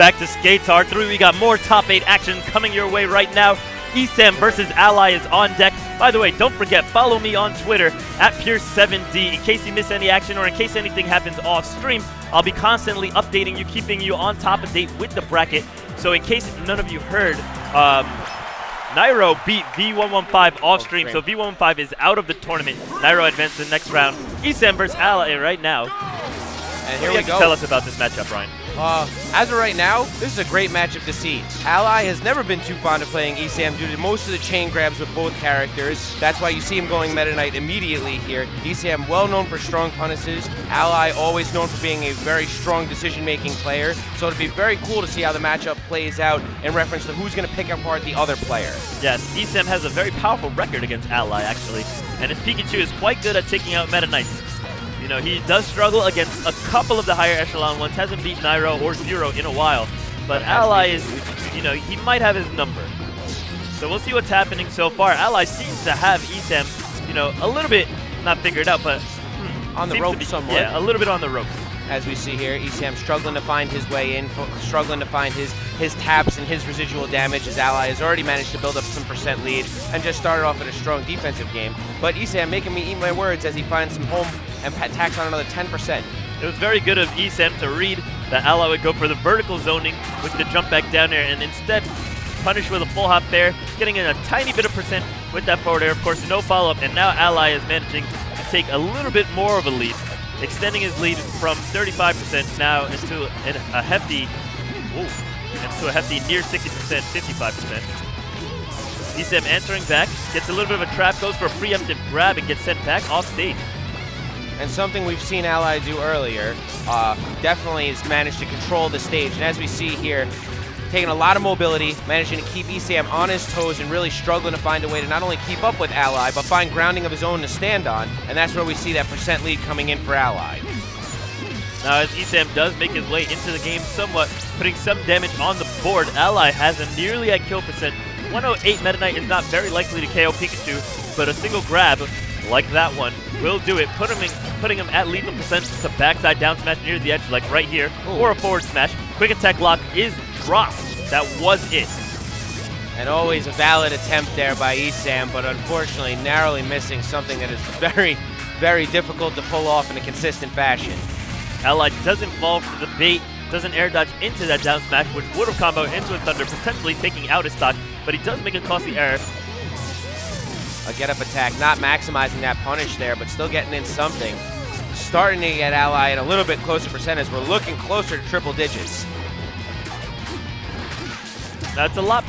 Back to SKTAR 3, we got more top 8 action coming your way right now. ESAM versus Ally is on deck. By the way, don't forget, follow me on Twitter at Pure7D in case you miss any action or in case anything happens off stream. I'll be constantly updating you, keeping you on top of date with the bracket. So in case none of you heard, Nairo beat V115 off stream, so V115 is out of the tournament. Nairo advanced to the next round. ESAM versus Ally right now. And here we go. Tell us about this matchup, Ryan. As of right now, this is a great matchup to see. Ally has never been too fond of playing ESAM due to most of the chain grabs with both characters. That's why you see him going Meta Knight immediately here. ESAM well known for strong punishes. Ally always known for being a very strong decision-making player. So it'll be very cool to see how the matchup plays out in reference to who's going to pick apart the other player. Yes, ESAM has a very powerful record against Ally, actually. And his Pikachu is quite good at taking out Meta Knights. You know, he does struggle against a couple of the higher echelon ones, hasn't beat Nairo or Zero in a while, but Ally is, you know, he might have his number. So we'll see what's happening so far. Ally seems to have ESAM, you know, a little bit, not figured out, but on the ropes somewhat. Yeah, a little bit on the ropes. As we see here, ESAM struggling to find his way in, struggling to find his taps and his residual damage, as Ally has already managed to build up some percent lead and just started off in a strong defensive game. But ESAM making me eat my words as he finds some home and tacks on another 10%. It was very good of ESAM to read that Ally would go for the vertical zoning with the jump back down there and instead punish with a full hop there, getting in a tiny bit of percent with that forward air. Of course, no follow-up, and now Ally is managing to take a little bit more of a lead, extending his lead from 35% now into a hefty near 60%, 55%. ESAM answering back, gets a little bit of a trap, goes for a preemptive grab and gets sent back off stage. And something we've seen Ally do earlier, definitely has managed to control the stage. And as we see here, taking a lot of mobility, managing to keep ESAM on his toes and really struggling to find a way to not only keep up with Ally, but find grounding of his own to stand on. And that's where we see that percent lead coming in for Ally. Now as ESAM does make his way into the game somewhat, putting some damage on the board, Ally has him nearly at kill percent. 108 Meta Knight is not very likely to KO Pikachu, but a single grab like that one will do it, putting him at lethal percent to backside down smash near the edge, like right here, or a forward smash. Quick attack lock is dropped. That was it. And always a valid attempt there by ESAM, but unfortunately narrowly missing something that is very, very difficult to pull off in a consistent fashion. Ally doesn't fall for the bait, doesn't air dodge into that down smash, which would have comboed into a Thunder, potentially taking out his stock, but he does make a costly error. A get-up attack, not maximizing that punish there, but still getting in something. Starting to get Ally at a little bit closer percent as we're looking closer to triple digits. Now it's a lot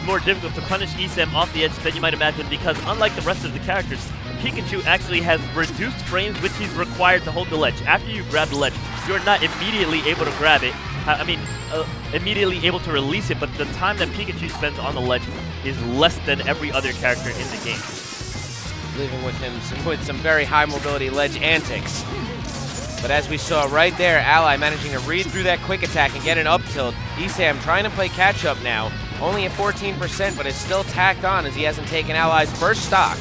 more difficult to punish ESAM off the edge than you might imagine because unlike the rest of the characters, Pikachu actually has reduced frames which he's required to hold the ledge. After you grab the ledge, you're not immediately able to grab it. Immediately able to release it, but the time that Pikachu spends on the ledge is less than every other character in the game. Leaving with him with some very high mobility ledge antics. But as we saw right there, Ally managing to read through that quick attack and get an up tilt. ESAM trying to play catch up now, only at 14%, but is still tacked on as he hasn't taken Ally's first stock.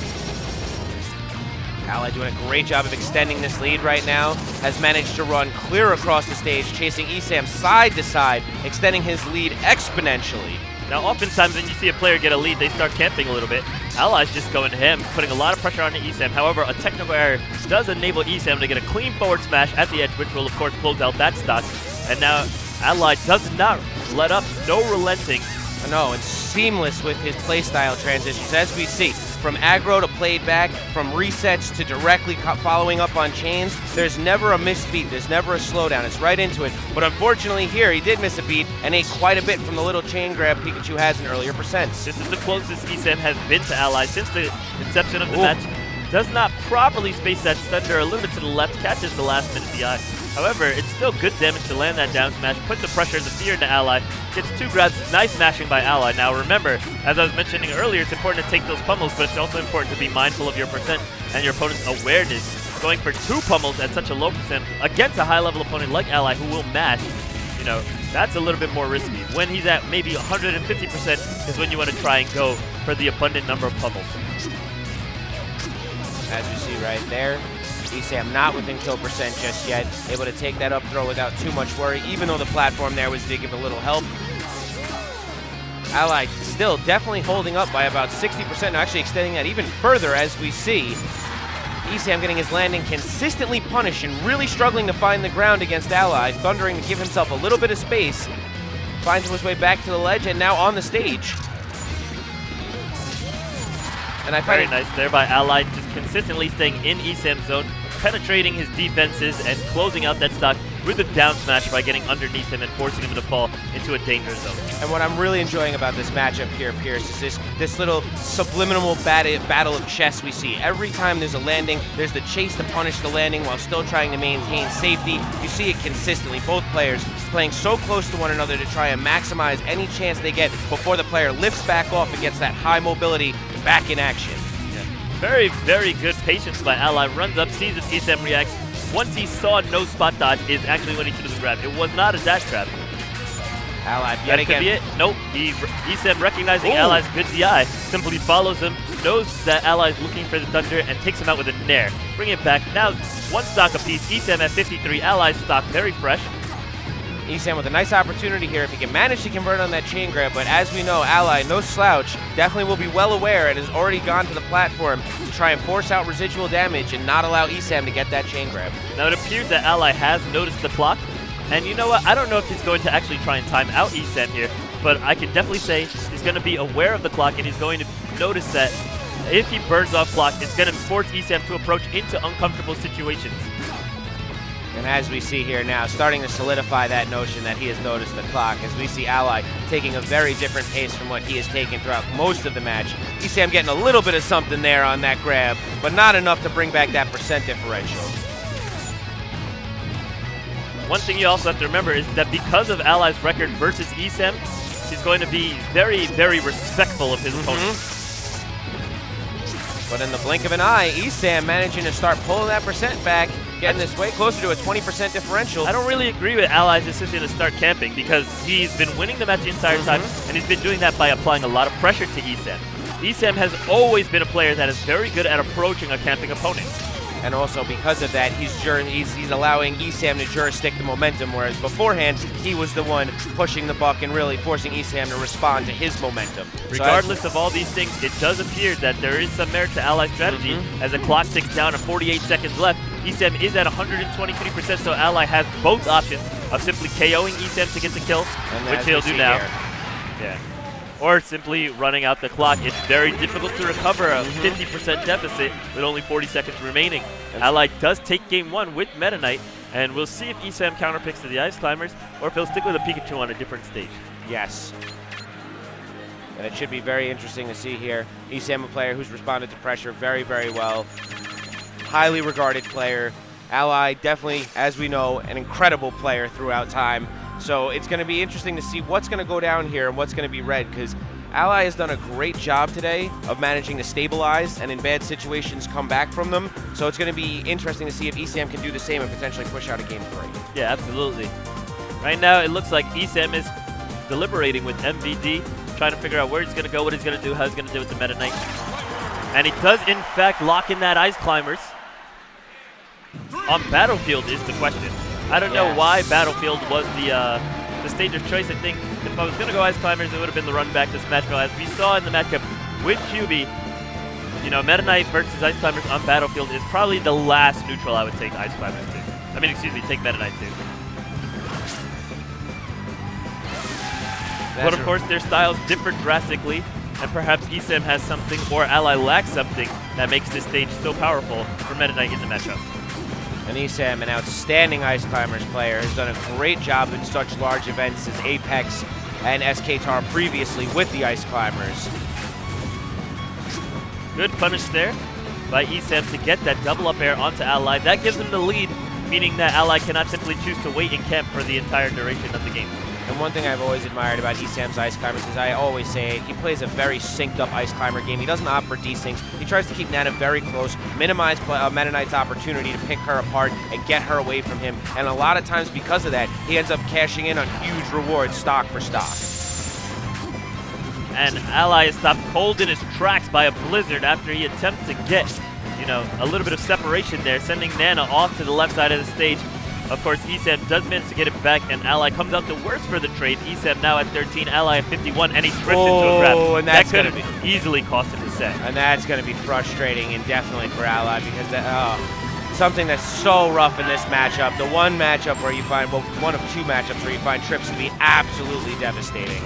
Ally doing a great job of extending this lead right now, has managed to run clear across the stage, chasing ESAM side to side, extending his lead exponentially. Now oftentimes when you see a player get a lead, they start camping a little bit. Ally's just going to him, putting a lot of pressure on ESAM. However, a technical error does enable ESAM to get a clean forward smash at the edge, which will of course close out that stock. And now Ally does not let up, no relenting. No, and seamless with his playstyle transitions, as we see. From aggro to played back, from resets to directly following up on chains, there's never a missed beat, there's never a slowdown, it's right into it. But unfortunately here, he did miss a beat and ate quite a bit from the little chain grab Pikachu has in earlier percents. This is the closest ESAM has been to Ally since the inception of the match. Does not properly space that Thunder a little bit to the left, catches the last minute DI. However, it's still good damage to land that down smash, puts the pressure and the fear into Ally, gets two grabs, nice mashing by Ally. Now remember, as I was mentioning earlier, it's important to take those pummels, but it's also important to be mindful of your percent and your opponent's awareness. Going for two pummels at such a low percent against a high-level opponent like Ally who will mash, you know, that's a little bit more risky. When he's at maybe 150% is when you want to try and go for the abundant number of pummels. As you see right there, ESAM not within kill percent just yet, able to take that up throw without too much worry, even though the platform there did give a little help. Ally still definitely holding up by about 60%, now actually extending that even further as we see. ESAM getting his landing consistently punished and really struggling to find the ground against Ally, thundering to give himself a little bit of space. Finds his way back to the ledge and now on the stage. And I find very nice there by Ally, just consistently staying in ESAM's zone, penetrating his defenses and closing out that stock with a down smash by getting underneath him and forcing him to fall into a danger zone. And what I'm really enjoying about this matchup here, Pierce, is this little subliminal battle of chess we see. Every time there's a landing, there's the chase to punish the landing while still trying to maintain safety. You see it consistently, both players playing so close to one another to try and maximize any chance they get before the player lifts back off and gets that high mobility back in action. Yeah. Very, very good patience by Ally. Runs up, sees if ESAM reacts. Once he saw no spot dodge is actually when he should have grabbed. It was not a dash grab. Ally That yet could again. be it. Nope. ESAM recognizing Ooh. Ally's good DI, simply follows him, knows that Ally's looking for the thunder, and takes him out with a nair. Bring it back. Now one stock apiece. ESAM at 53. Ally's stock very fresh. ESAM with a nice opportunity here if he can manage to convert on that chain grab, but as we know, Ally, no slouch, definitely will be well aware and has already gone to the platform to try and force out residual damage and not allow ESAM to get that chain grab. Now it appears that Ally has noticed the clock, and you know what, I don't know if he's going to actually try and time out ESAM here, but I can definitely say he's going to be aware of the clock and he's going to notice that if he burns off clock, it's going to force ESAM to approach into uncomfortable situations. And as we see here now, starting to solidify that notion that he has noticed the clock, as we see Ally taking a very different pace from what he has taken throughout most of the match. ESAM getting a little bit of something there on that grab, but not enough to bring back that percent differential. One thing you also have to remember is that because of Ally's record versus ESAM, he's going to be very, very respectful of his opponent. But in the blink of an eye, ESAM managing to start pulling that percent back, getting this way closer to a 20% differential. I don't really agree with Ally's decision to start camping because he's been winning the match the entire time, and he's been doing that by applying a lot of pressure to ESAM. ESAM has always been a player that is very good at approaching a camping opponent. And also because of that, he's allowing ESAM to jurisdict the momentum, whereas beforehand, he was the one pushing the buck and really forcing ESAM to respond to his momentum. Regardless of all these things, it does appear that there is some merit to Ally's strategy as the clock ticks down to 48 seconds left. ESAM is at 123%, so Ally has both options of simply KOing ESAM to get the kill, which he'll do now. Yeah. Or simply running out the clock. It's very difficult to recover a 50% deficit with only 40 seconds remaining. Ally does take game one with Meta Knight, and we'll see if ESAM counterpicks to the Ice Climbers or if he'll stick with a Pikachu on a different stage. Yes. And it should be very interesting to see here. ESAM, a player who's responded to pressure very, very well. Highly regarded player. Ally, definitely, as we know, an incredible player throughout time. So it's going to be interesting to see what's going to go down here and what's going to be read, because Ally has done a great job today of managing to stabilize and in bad situations come back from them. So it's going to be interesting to see if ESAM can do the same and potentially push out a game 3. Yeah, absolutely. Right now, it looks like ESAM is deliberating with MVD, trying to figure out where he's going to go, what he's going to do, how he's going to do with the Meta Knight. And he does, in fact, lock in that Ice Climbers. On Battlefield is the question. I don't know why Battlefield was the stage of choice. I think if I was going to go Ice Climbers, it would have been the run back to Smash Bros. As we saw in the matchup with QB, you know, Meta Knight versus Ice Climbers on Battlefield is probably the last neutral I would take Ice Climbers to. I mean, excuse me, take Meta Knight to. But of course, their styles differ drastically, and perhaps ESAM has something or Ally lacks something that makes this stage so powerful for Meta Knight in the matchup. And ESAM, an outstanding Ice Climbers player, has done a great job in such large events as Apex and SKTAR previously with the Ice Climbers. Good punish there by ESAM to get that double up air onto Ally. That gives him the lead, meaning that Ally cannot simply choose to wait in camp for the entire duration of the game. And one thing I've always admired about ESAM's Ice Climbers is I always say he plays a very synced up Ice Climber game. He doesn't opt for desyncs. He tries to keep Nana very close, minimize Meta Knight's opportunity to pick her apart and get her away from him. And a lot of times because of that, he ends up cashing in on huge rewards stock for stock. And Ally is stopped cold in his tracks by a blizzard after he attempts to get you know, a little bit of separation there, sending Nana off to the left side of the stage. Of course, ESAM does manage to get it back, and Ally comes out the worst for the trade. ESAM now at 13, Ally at 51, and he trips into a grab. And that's that could have easily cost him the set. And that's going to be frustrating indefinitely for Ally, because that, something that's so rough in this matchup. The one matchup where you find, well, one of two matchups where you find trips to be absolutely devastating.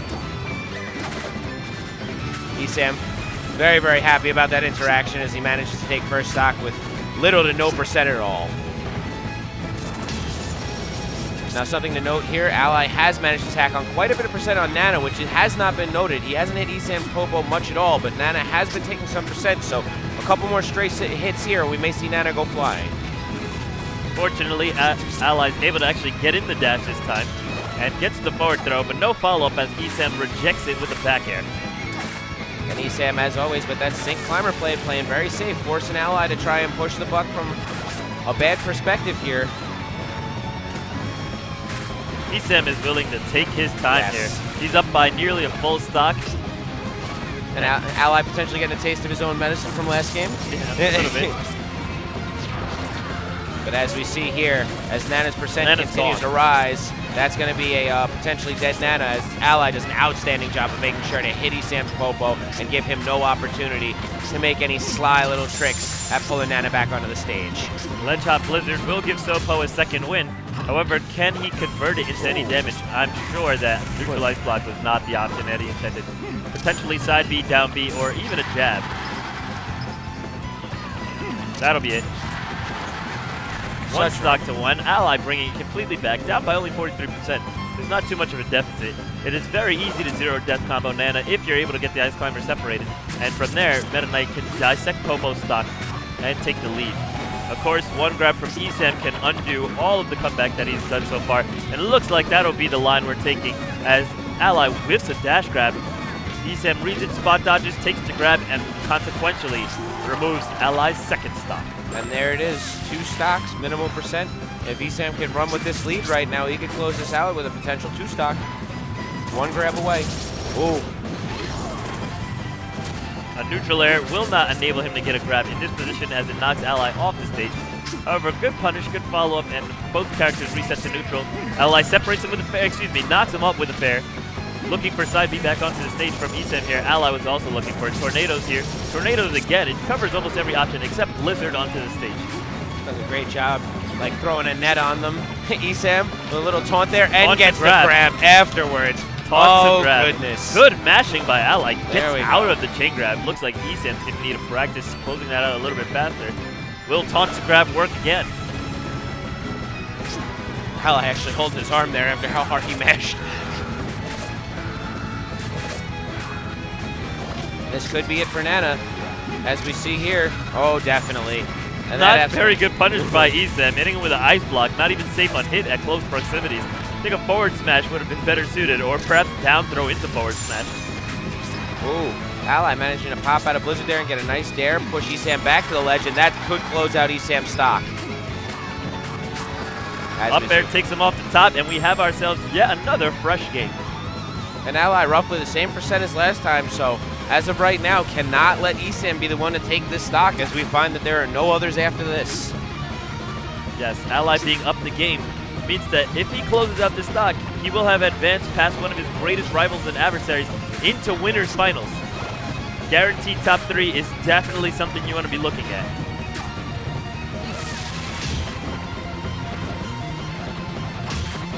ESAM very, very happy about that interaction as he manages to take first stock with little to no percent at all. Now, something to note here, Ally has managed to tack on quite a bit of percent on Nana, which has not been noted. He hasn't hit ESAM's Popo much at all, but Nana has been taking some percent, so a couple more straight hits here, we may see Nana go flying. Fortunately, Ally's able to actually get in the dash this time and gets the forward throw, but no follow-up as ESAM rejects it with a back air. And ESAM, as always, with that sync climber play, playing very safe, forcing Ally to try and push the buck from a bad perspective here. ESAM is willing to take his time here. He's up by nearly a full stock. And Ally potentially getting a taste of his own medicine from last game. Yeah, a little bit. But as we see here, as Nana's percent continues to rise, that's going to be a potentially dead Nana, as Ally does an outstanding job of making sure to hit ESAM's Popo and give him no opportunity to make any sly little tricks at pulling Nana back onto the stage. Ledge Hop Blizzard will give Sopo a second win. However, can he convert it into any damage? I'm sure that Neutralize Block was not the option that he intended. Potentially side B, down B, or even a jab. That'll be it. One stock to one. Ally bringing it completely back, down by only 43%. There's not too much of a deficit. It is very easy to zero death combo Nana if you're able to get the Ice Climber separated. And from there, Meta Knight can dissect Popo's stock and take the lead. Of course, one grab from ESAM can undo all of the comeback that he's done so far. And it looks like that'll be the line we're taking as Ally whiffs a dash grab. ESAM reads it, spot dodges, takes the grab, and consequentially removes Ally's second stock. And there it is, 2 stocks, minimal percent. If ESAM can run with this lead right now, he could close this out with a potential 2 stock. One grab away. Ooh. A neutral air will not enable him to get a grab in this position as it knocks Ally off the stage. However, good punish, good follow-up, and both characters reset to neutral. Ally separates him with a fair, knocks him up with a fair. Looking for side B back onto the stage from ESAM here. Ally was also looking for tornadoes here. Tornadoes again, it covers almost every option except Blizzard onto the stage. Does a great job, like throwing a net on them. ESAM with a little taunt there and gets the grab afterwards. Oh, goodness. Good mashing by Ally. Gets out go. of the chain grab. Looks like ESAM's going to need to practice closing that out a little bit faster. Will taunt to grab work again? Ally actually holding his arm there after how hard he mashed. This could be it for Nana, as we see here. Oh, definitely. And not very good punish by ESAM, hitting him with an ice block. Not even safe on hit at close proximities. I think a forward smash would have been better suited, or perhaps down throw into forward smash. Ooh, Ally managing to pop out of Blizzard there and get a nice dare, push ESAM back to the ledge, and that could close out ESAM's stock. Up air takes him off the top, and we have ourselves yet another fresh game. And Ally roughly the same percent as last time, so as of right now, cannot let ESAM be the one to take this stock, as we find that there are no others after this. Yes, Ally being up the game means that if he closes out this stock, he will have advanced past one of his greatest rivals and adversaries into winners finals. Guaranteed top 3 is definitely something you want to be looking at.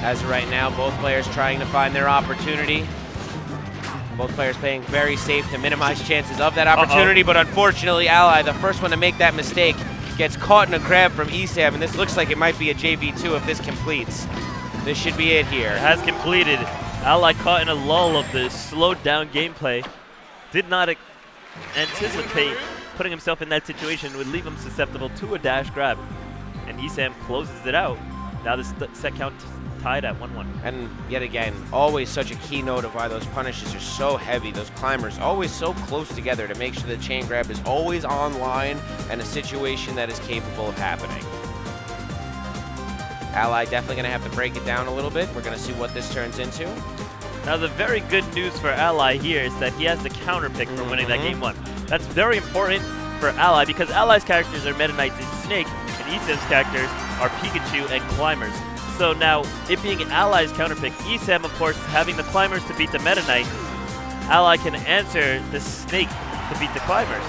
As of right now, both players trying to find their opportunity. Both players playing very safe to minimize chances of that opportunity, but unfortunately, Ally, the first one to make that mistake, gets caught in a grab from ESAM, and this looks like it might be a JV2 if this completes. This should be it here. It has completed. Ally caught in a lull of the slowed down gameplay. Did not anticipate putting himself in that situation would leave him susceptible to a dash grab. And ESAM closes it out. Now the set count tied at 1-1. And yet again, always such a key note of why those punishes are so heavy. Those climbers always so close together to make sure the chain grab is always online and a situation that is capable of happening. Ally definitely going to have to break it down a little bit. We're going to see what this turns into. Now the very good news for Ally here is that he has the counter pick for winning that game 1. That's very important for Ally because Ally's characters are Meta Knights and Snake, and ESAM's characters are Pikachu and Climbers. So now, it being Ally's counterpick, ESAM, of course, having the Climbers to beat the Meta Knight, Ally can answer the Snake to beat the Climbers.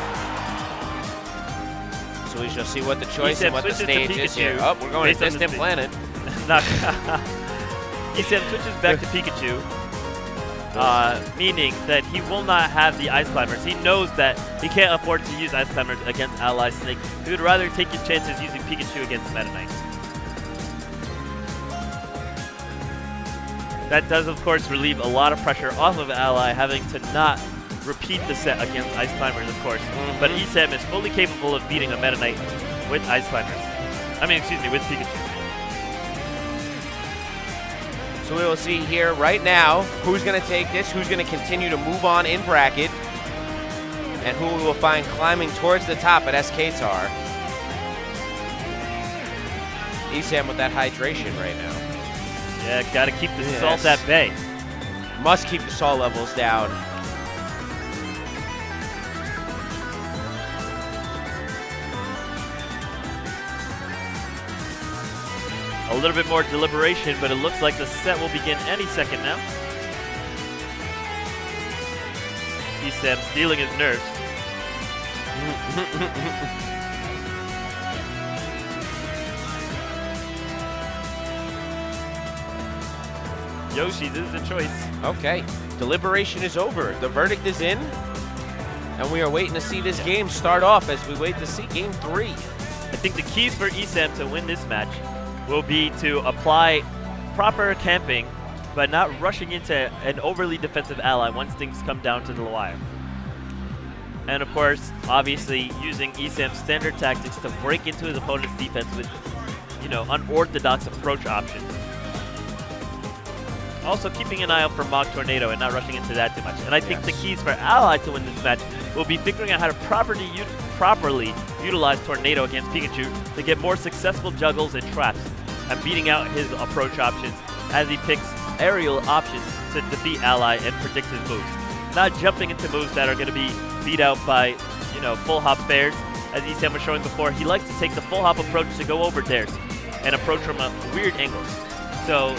So we shall see what the choice ESAM and what the stage is here. Oh, we're going to Distant Planet. ESAM switches back to Pikachu, meaning that he will not have the Ice Climbers. He knows that he can't afford to use Ice Climbers against Ally Snake. He would rather take his chances using Pikachu against Meta Knight. That does, of course, relieve a lot of pressure off of Ally, having to not repeat the set against Ice Climbers, of course. But ESAM is fully capable of beating a Meta Knight with Ice Climbers. I mean, excuse me, with Pikachu. So we will see here right now who's going to take this, who's going to continue to move on in bracket, and who we will find climbing towards the top at SKTAR. ESAM with that hydration right now. Yeah, gotta keep the salt at bay. Must keep the salt levels down. A little bit more deliberation, but it looks like the set will begin any second now. ESAM stealing his nerves. Yoshi, this is a choice. Okay, deliberation is over. The verdict is in, and we are waiting to see this game start off as we wait to see game 3. I think the keys for ESAM to win this match will be to apply proper camping, but not rushing into an overly defensive ally once things come down to the wire. And of course, obviously, using ESAM's standard tactics to break into his opponent's defense with, unorthodox approach options. Also, keeping an eye out for Mach Tornado and not rushing into that too much. And I think the keys for Ally to win this match will be figuring out how to properly utilize Tornado against Pikachu to get more successful juggles and traps, and beating out his approach options as he picks aerial options to defeat Ally and predict his moves. Not jumping into moves that are going to be beat out by, full hop fairs. As ESAM was showing before, he likes to take the full hop approach to go over dares and approach from a weird angles. So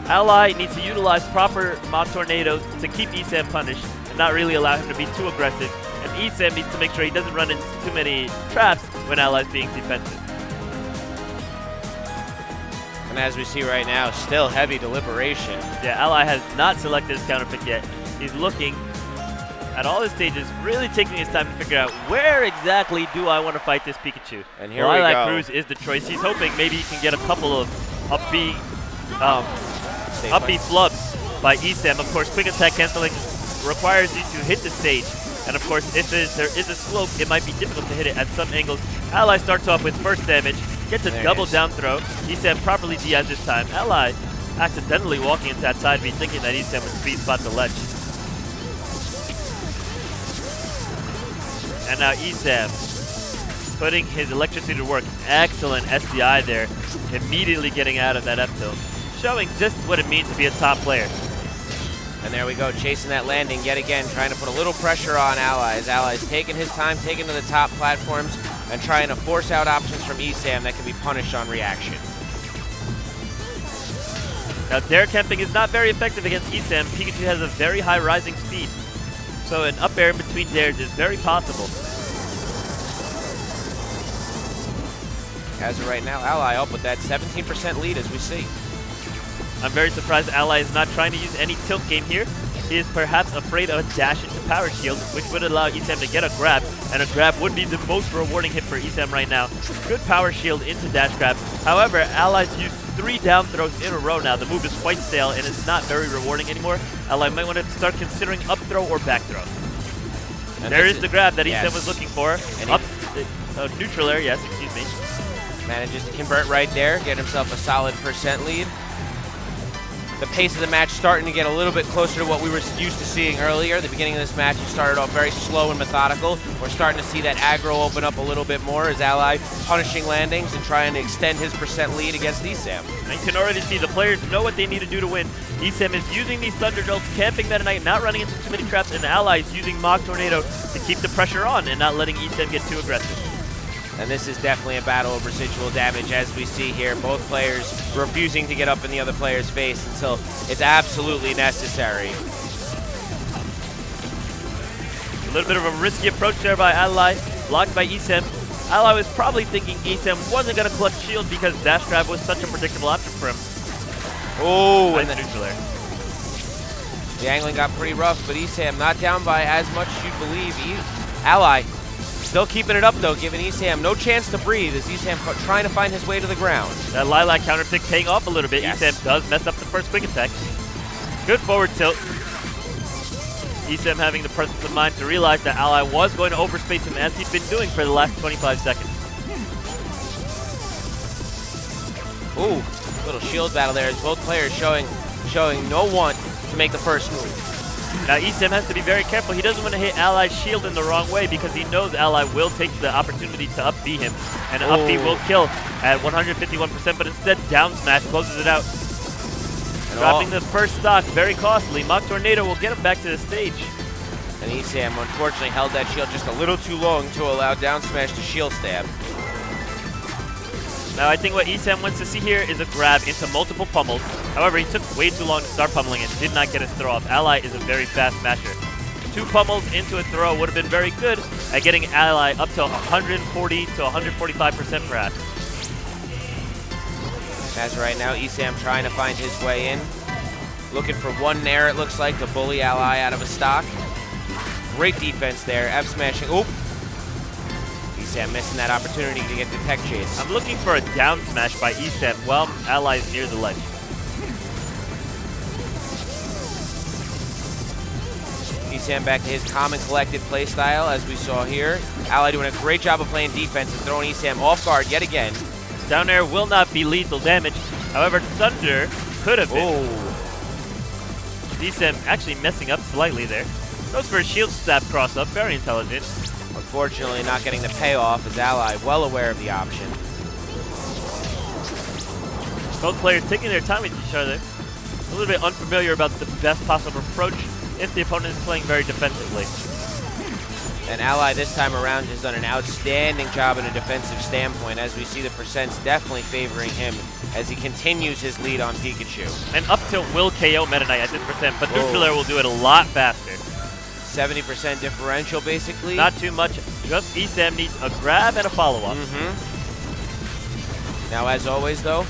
Ally needs to utilize proper Mach Tornadoes to keep ESAM punished and not really allow him to be too aggressive. And ESAM needs to make sure he doesn't run into too many traps when Ally's being defensive. And as we see right now, still heavy deliberation. Yeah, Ally has not selected his counterpick yet. He's looking at all his stages, really taking his time to figure out where exactly do I want to fight this Pikachu. And here we go. Cruz is the choice. He's hoping maybe he can get a couple of upbeat flubs by ESAM. Of course, quick attack cancellation requires you to hit the stage. And of course, if there is a slope, it might be difficult to hit it at some angles. Ally starts off with first damage, gets a double down throw. ESAM properly DIs this time. Ally accidentally walking into that side B, thinking that ESAM would speed spot the ledge. And now ESAM putting his electricity to work. Excellent SDI there, immediately getting out of that F tilt, showing just what it means to be a top player. And there we go, chasing that landing yet again, trying to put a little pressure on Allies. Allies taking his time, taking to the top platforms, and trying to force out options from ESAM that can be punished on reaction. Now, dare camping is not very effective against ESAM. Pikachu has a very high rising speed, so an up air in between dares is very possible. As of right now, Ally up with that 17% lead as we see. I'm very surprised Ally is not trying to use any tilt game here. He is perhaps afraid of a dash into Power Shield, which would allow ESAM to get a grab, and a grab would be the most rewarding hit for ESAM right now. Good Power Shield into dash grab. However, Ally's used 3 down throws in a row now. The move is quite stale, and it's not very rewarding anymore. Ally might want to start considering up throw or back throw. And there is the grab that ESAM was looking for. And up, neutral air, yes, excuse me. Manages to convert right there, get himself a solid % lead. The pace of the match starting to get a little bit closer to what we were used to seeing earlier. The beginning of this match, it started off very slow and methodical. We're starting to see that aggro open up a little bit more as Ally punishing landings and trying to extend his % lead against ESAM. And you can already see the players know what they need to do to win. ESAM is using these Thunder Jolts, camping Meta Knight, not running into too many traps, and Ally is using Mach Tornado to keep the pressure on and not letting ESAM get too aggressive. And this is definitely a battle of residual damage, as we see here. Both players refusing to get up in the other player's face until it's absolutely necessary. A little bit of a risky approach there by Ally, blocked by ESAM. Ally was probably thinking ESAM wasn't going to clutch shield because dash grab was such a predictable option for him. Oh, and the neutral there. The angling got pretty rough, but ESAM not down by as much as you'd believe. Ally still keeping it up, though, giving ESAM no chance to breathe as ESAM trying to find his way to the ground. That Lilac counter pick paying off a little bit. Yes. ESAM does mess up the first quick attack. Good forward tilt. ESAM having the presence of mind to realize that Ally was going to overspace him as he'd been doing for the last 25 seconds. Ooh, little shield battle there as both players showing no want to make the first move. Now ESAM has to be very careful. He doesn't want to hit Ally's shield in the wrong way because he knows Ally will take the opportunity to up B him. And an up B will kill at 151%, but instead down smash closes it out. Dropping the first stock, very costly. Mock Tornado will get him back to the stage. And ESAM unfortunately held that shield just a little too long to allow down smash to shield stab. Now I think what ESAM wants to see here is a grab into multiple pummels. However, he took way too long to start pummeling and did not get his throw off. Ally is a very fast masher. 2 pummels into a throw would have been very good at getting Ally up to 140 to 145% perhaps. As right now, ESAM trying to find his way in. Looking for one nair, it looks like, to bully Ally out of a stock. Great defense there. F smashing. Oop. ESAM missing that opportunity to get the tech chase. I'm looking for a down smash by ESAM while Ally is near the ledge. ESAM back to his calm and collected play style, as we saw here. Ally doing a great job of playing defense and throwing ESAM off guard yet again. Down air will not be lethal damage. However, Thunder could have been. ESAM actually messing up slightly there. Goes for a shield stab cross up, very intelligent. Unfortunately, not getting the payoff as Ally well aware of the option. Both players taking their time with each other. A little bit unfamiliar about the best possible approach if the opponent is playing very defensively. And Ally this time around has done an outstanding job in a defensive standpoint, as we see the percents definitely favoring him as he continues his lead on Pikachu. And up tilt will KO Meta Knight at this percent, but neutral air will do it a lot faster. 70% differential, basically. Not too much. Just ESAM needs a grab and a follow-up. Now, as always, though,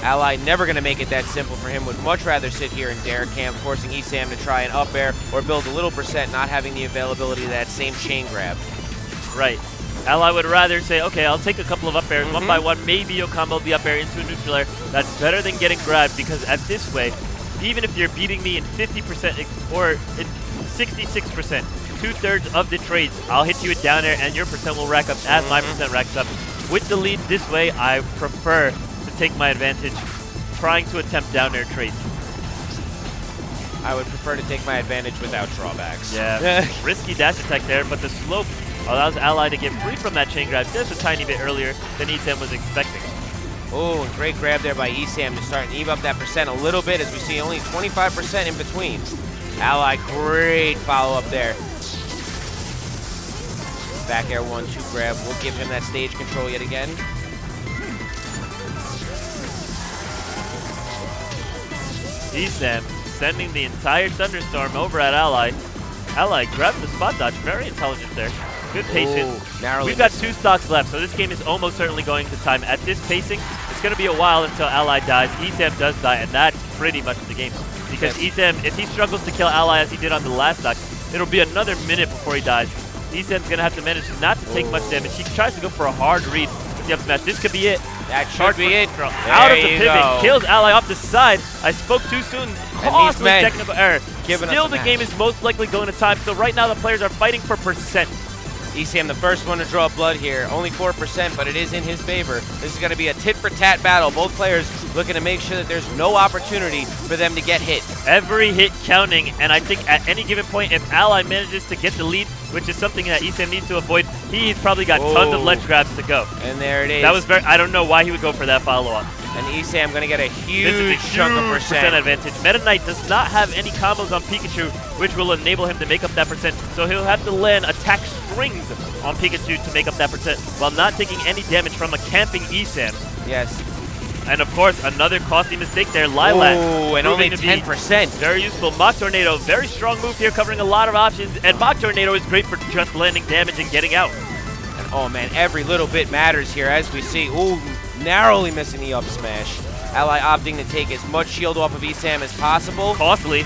Ally never going to make it that simple for him. Would much rather sit here in dare camp, forcing ESAM to try an up air or build a little percent, not having the availability of that same chain grab. Right. Ally would rather say, okay, I'll take a couple of up airs one by one. Maybe you'll combo the up air into a neutral air. That's better than getting grabbed because at this way, even if you're beating me in 50% or in 66%, 2/3 of the trades, I'll hit you with down air and your percent will rack up as my percent racks up. With the lead this way, I prefer to take my advantage trying to attempt down air trades. I would prefer to take my advantage without drawbacks. Yeah, risky dash attack there, but the slope allows Ally to get free from that chain grab just a tiny bit earlier than ESAM was expecting. Oh, and great grab there by ESAM to start and eve up that percent a little bit, as we see only 25% in between. Ally, great follow-up there. Back air 1-2 grab will give him that stage control yet again. ESAM sending the entire thunderstorm over at Ally. Ally grabbed the spot dodge, very intelligent there. Good patience. We've got 2 stocks left, so this game is almost certainly going to time. At this pacing, it's going to be a while until Ally dies. ESAM does die, and that's pretty much the game. Because ESAM, if he struggles to kill Ally as he did on the last stock, it'll be another minute before he dies. ESAM's going to have to manage not to take much damage. He tries to go for a hard read with the up smash. This could be it. That should be it. Out of the pivot, kills Ally off the side. I spoke too soon. Costly technical error. Still, the game is most likely going to time. So right now, the players are fighting for percent. ESAM, the first one to draw blood here. Only 4%, but it is in his favor. This is going to be a tit-for-tat battle. Both players looking to make sure that there's no opportunity for them to get hit. Every hit counting, and I think at any given point, if Ally manages to get the lead, which is something that ESAM needs to avoid, he's probably got tons of ledge grabs to go. And there it is. That was I don't know why he would go for that follow-up. And ESAM going to get a huge chunk of percent advantage. Meta Knight does not have any combos on Pikachu, which will enable him to make up that percent. So he'll have to land attack strings on Pikachu to make up that percent while not taking any damage from a camping ESAM. Yes. And of course, another costly mistake there, Lilac. Oh, and only 10%. Very useful. Mach Tornado, very strong move here, covering a lot of options. And Mach Tornado is great for just landing damage and getting out. And oh man, every little bit matters here, as we see. Ooh, narrowly missing the up smash. Ally opting to take as much shield off of ESAM as possible. Costly.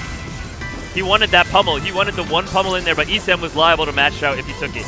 He wanted that pummel. He wanted the one pummel in there, but ESAM was liable to match out if he took it.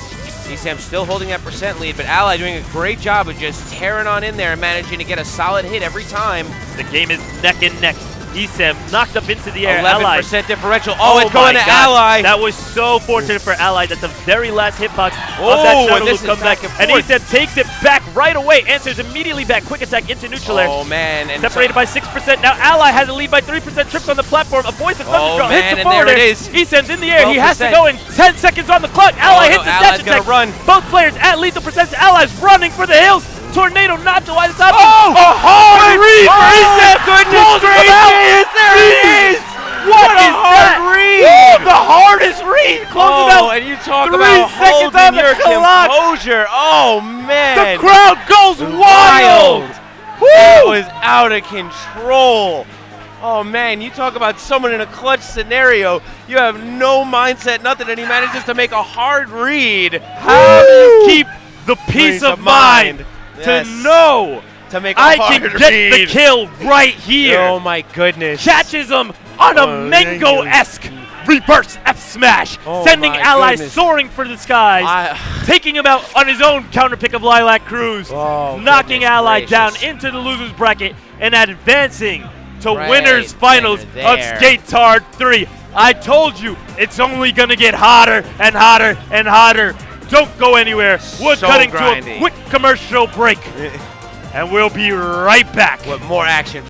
ESAM still holding that percent lead, but Ally doing a great job of just tearing on in there and managing to get a solid hit every time. The game is neck and neck. ESAM knocked up into the air. 11% differential. Oh, it's going to Ally. That was so fortunate for Ally that the very last hitbox of that shuttle will come back. And ESAM takes it back right away. Answers immediately back. Quick attack into neutral air. Oh, man. And separated by 6%. Now Ally has a lead by 3%. Trips on the platform. Avoids the thunderstruck. Man, hits the and there forward it is. ESAM's in the air. 12%. He has to go in 10 seconds on the clock. Ally hits the dash attack. Run. Both players at lethal percent. Ally's running for the hills. Tornado not to wide top. Oh! A hard read for ESAM. Goodness gracious! There it is! What a is hard that? read! Oh, the hardest read! Close it out. And you talk 3 about seconds on holding the your clock. composure. Oh, man. The crowd goes wild. That was out of control. Oh, man, you talk about someone in a clutch scenario. You have no mindset, nothing, and he manages to make a hard read. How do you keep the peace of mind to know to make a I hard can get read. the kill right here? Oh, my goodness. Catches him on a mango-esque reverse F smash, sending Ally soaring for the skies, taking him out on his own counter pick of Lilac Cruz, knocking Ally down into the loser's bracket and advancing to winners finals of SKTAR 3. I told you, it's only gonna get hotter and hotter and hotter. Don't go anywhere. We're cutting to a quick commercial break. And we'll be right back with more action.